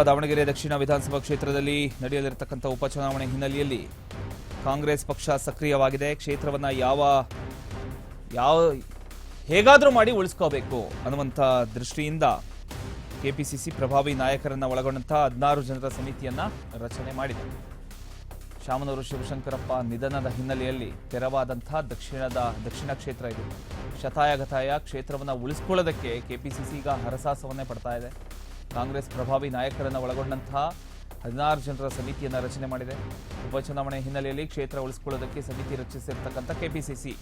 ದಾವಣಗೆರೆ ದಕ್ಷಿಣ ವಿಧಾನಸಭಾ ಕ್ಷೇತ್ರದಲ್ಲಿ ನಡೆಯಲಿರತಕ್ಕಂಥ ಉಪಚುನಾವಣೆ ಹಿನ್ನೆಲೆಯಲ್ಲಿ ಕಾಂಗ್ರೆಸ್ ಪಕ್ಷ ಸಕ್ರಿಯವಾಗಿದೆ. ಕ್ಷೇತ್ರವನ್ನು ಹೇಗಾದರೂ ಮಾಡಿ ಉಳಿಸ್ಕೋಬೇಕು ಅನ್ನುವಂಥ ದೃಷ್ಟಿಯಿಂದ ಕೆಪಿಸಿಸಿ ಪ್ರಭಾವಿ ನಾಯಕರನ್ನ ಒಳಗೊಂಡಂಥ 16 ಜನರ ಸಮಿತಿಯನ್ನ ರಚನೆ ಮಾಡಿದೆ. ಶಾಮನೂರು ಶಿವಶಂಕರಪ್ಪ ನಿಧನದ ಹಿನ್ನೆಲೆಯಲ್ಲಿ ತೆರವಾದಂಥ ದಕ್ಷಿಣ ಕ್ಷೇತ್ರ ಇದು. ಶತಾಯಗತಾಯ ಕ್ಷೇತ್ರವನ್ನು ಉಳಿಸ್ಕೊಳ್ಳೋದಕ್ಕೆ ಕೆಪಿಸಿಸಿ ಈಗ ಹರಸಾಹಸವನ್ನೇ ಪಡ್ತಾ ಇದೆ. ಕಾಂಗ್ರೆಸ್ ಪ್ರಭಾವಿ ನಾಯಕರನ್ನು ಒಳಗೊಂಡಂತಹ 16 ಜನರ ಸಮಿತಿಯನ್ನು ರಚನೆ ಮಾಡಿದೆ. ಉಪಚುನಾವಣೆ ಹಿನ್ನೆಲೆಯಲ್ಲಿ ಕ್ಷೇತ್ರ ಉಳಿಸಿಕೊಳ್ಳೋದಕ್ಕೆ ಸಮಿತಿ ರಚಿಸಿರ್ತಕ್ಕಂಥ ಕೆಪಿಸಿಸಿ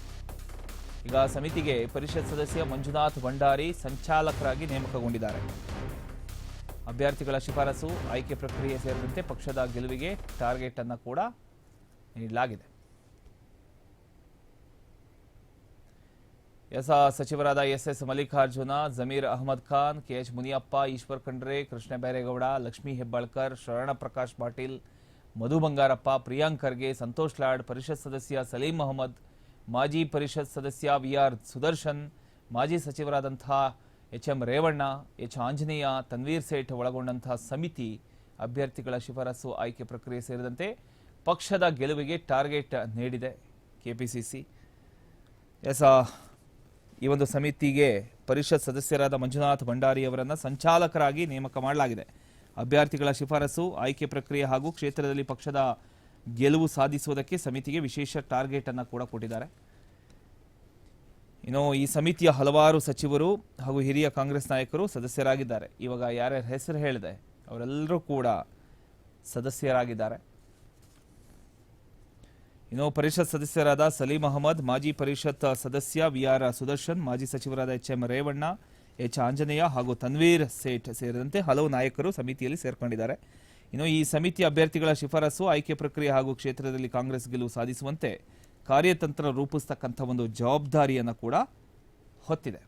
ಈಗ ಸಮಿತಿಗೆ ಪರಿಷತ್ ಸದಸ್ಯ ಮಂಜುನಾಥ್ ಭಂಡಾರಿ ಸಂಚಾಲಕರಾಗಿ ನೇಮಕಗೊಂಡಿದ್ದಾರೆ. ಅಭ್ಯರ್ಥಿಗಳ ಶಿಫಾರಸು, ಆಯ್ಕೆ ಪ್ರಕ್ರಿಯೆ ಸೇರಿದಂತೆ ಪಕ್ಷದ ಗೆಲುವಿಗೆ ಟಾರ್ಗೆಟ್ ಅನ್ನು ಕೂಡ ನೀಡಲಾಗಿದೆ. ಸಚಿವರಾದ ಎಸ್ ಮಲ್ಲಿಕಾರ್ಜುನ, ಜಮೀರ್ ಅಹಮದ್ ಖಾನ್, ಕೆಎಚ್ ಮುನಿಯಪ್ಪ, ಈಶ್ವರ್ ಖಂಡ್ರೆ, ಕೃಷ್ಣ ಬೈರೇಗೌಡ, ಲಕ್ಷ್ಮೀ ಹೆಬ್ಬಾಳ್ಕರ್, ಶರಣ ಪ್ರಕಾಶ್ ಪಾಟೀಲ್, ಮಧು ಬಂಗಾರಪ್ಪ, ಪ್ರಿಯಾಂಕ್ ಖರ್ಗೆ, ಸಂತೋಷ್ ಲಾಡ್, ಪರಿಷತ್ ಸದಸ್ಯ ಸಲೀಂ ಅಹಮದ್, ಮಾಜಿ ಪರಿಷತ್ ಸದಸ್ಯ ವಿಆರ್ ಸುದರ್ಶನ್, ಮಾಜಿ ಸಚಿವರಾದಂತಹ ಎಚ್ಎಂ ರೇವಣ್ಣ, ಎಚ್ ಆಂಜನೇಯ, ತನ್ವೀರ್ ಸೇಠ್ ಒಳಗೊಂಡಂತಹ ಸಮಿತಿ ಅಭ್ಯರ್ಥಿಗಳ ಶಿಫಾರಸು, ಆಯ್ಕೆ ಪ್ರಕ್ರಿಯೆ ಸೇರಿದಂತೆ ಪಕ್ಷದ ಗೆಲುವಿಗೆ ಟಾರ್ಗೆಟ್ ನೀಡಿದೆ ಕೆಪಿಸಿಸಿ. ಈ ಒಂದು ಸಮಿತಿಗೆ ಪರಿಷತ್ ಸದಸ್ಯರಾದ ಮಂಜುನಾಥ್ ಭಂಡಾರಿ ಅವರನ್ನು ಸಂಚಾಲಕರಾಗಿ ನೇಮಕ ಮಾಡಲಾಗಿದೆ. ಅಭ್ಯರ್ಥಿಗಳ ಶಿಫಾರಸು, ಆಯ್ಕೆ ಪ್ರಕ್ರಿಯೆ ಹಾಗೂ ಕ್ಷೇತ್ರದಲ್ಲಿ ಪಕ್ಷದ ಗೆಲುವು ಸಾಧಿಸುವುದಕ್ಕೆ ಸಮಿತಿಗೆ ವಿಶೇಷ ಟಾರ್ಗೆಟ್ ಅನ್ನು ಕೂಡ ಕೊಟ್ಟಿದ್ದಾರೆ. ಇನ್ನು ಈ ಸಮಿತಿಯ ಹಲವಾರು ಸಚಿವರು ಹಾಗೂ ಹಿರಿಯ ಕಾಂಗ್ರೆಸ್ ನಾಯಕರು ಸದಸ್ಯರಾಗಿದ್ದಾರೆ. ಇವಾಗ ಯಾರ್ಯಾರ ಹೆಸರು ಹೇಳಿದೆ ಅವರೆಲ್ಲರೂ ಕೂಡ ಸದಸ್ಯರಾಗಿದ್ದಾರೆ. ಇನ್ನು ಪರಿಷತ್ ಸದಸ್ಯರಾದ ಸಲೀಂ ಅಹಮದ್, ಮಾಜಿ ಪರಿಷತ್ ಸದಸ್ಯ ವಿಆರ್ ಸುದರ್ಶನ್, ಮಾಜಿ ಸಚಿವರಾದ ಎಚ್ಎಂ ರೇವಣ್ಣ, ಎಚ್ ಆಂಜನೇಯ ಹಾಗೂ ತನ್ವೀರ್ ಸೇಠ್ ಸೇರಿದಂತೆ ಹಲವು ನಾಯಕರು ಸಮಿತಿಯಲ್ಲಿ ಸೇರ್ಕೊಂಡಿದ್ದಾರೆ. ಇನ್ನು ಈ ಸಮಿತಿ ಅಭ್ಯರ್ಥಿಗಳ ಶಿಫಾರಸು, ಆಯ್ಕೆ ಪ್ರಕ್ರಿಯೆ ಹಾಗೂ ಕ್ಷೇತ್ರದಲ್ಲಿ ಕಾಂಗ್ರೆಸ್ ಗೆಲುವು ಸಾಧಿಸುವಂತೆ ಕಾರ್ಯತಂತ್ರ ರೂಪಿಸತಕ್ಕಂಥ ಒಂದು ಜವಾಬ್ದಾರಿಯನ್ನು ಕೂಡ ಹೊತ್ತಿದೆ.